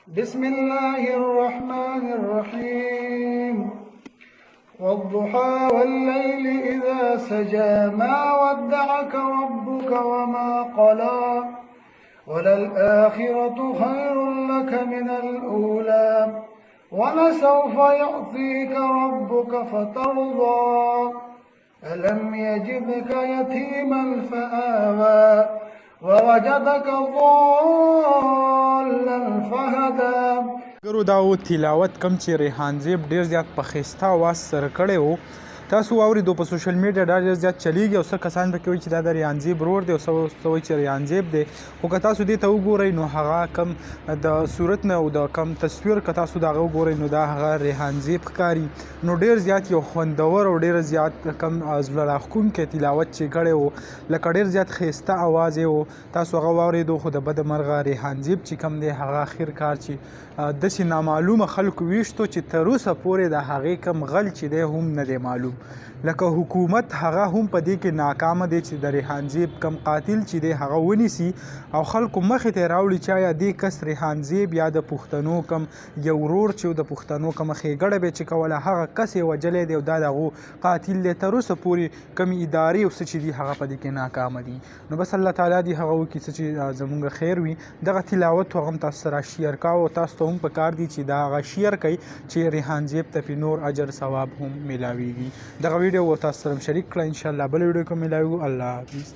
بسم الله الرحمن الرحيم والضحى والليل إذا سجى ما ودعك ربك وما قلى وللآخرة خير لك من الأولى ولسوف يعطيك ربك فترضى ألم يجدك يتيما فآوى ووجدك ضالا فهدى. دا تلاوت کم چې ریحان زیب ډیر زیات په ښایسته اواز سره کړی و، تاسو واورېدو په سوشل میډیا ډېر زیات چلیږي او څه کسان پکې وایي چې دا د ریحان زیب ورور دی او څه وایي چې ریحان زیب دی. خو که تاسو دې ته وګورئ نو هغه کم د صورت نه او د کم تصویر که تاسو د هغه وګورئ نو دا هغه ریحان زیب ښکاري. نو ډېر زیات یو خوندور او ډېر زیات کم زړه راښکونکی تلاوت چې کړی و، لکه ډېر زیات ښایسته اواز یې و. تاسو هغه واورېدو خو د بده مرغه ریحان زیب چې کم دی هغه اخر کار چې داسې نامعلومه خلکو ویشتو چې تر اوسه پورې د هغې کم غل چې دی هم نه دی معلوم. لکه حکومت هغه هم په دې کې ناکامه دی چې د ریحان زیب کم قاتل چې دی هغه ونیسي او خلکو مخې ته راوړي چې آیا دې کس ریحان زیب یا د پښتنو کم یو ورور چې د پښتنو کومه ښېګړه به چې کوله هغه کس یې وژلی دی او دا د هغو قاتل دی. تر اوسه پورې کمې ادارې او څه چې دي هغه په دې کې ناکامه دي. نو بس الله تعالی دې هغه وکړي څه چې زموږ خیر وي. دغه تلاوت هغه هم تاسو سره شیر کوه او تاسو ته هم پکار دي چې دا هغه شیر کوي چې ریحان زیب ته پې نور اجر ثواب هم میلاویږي. دغه ویډیو تاسو سره شریک کړه، انشاءالله بل ویډیو کې میلاویږو. الله حافظ.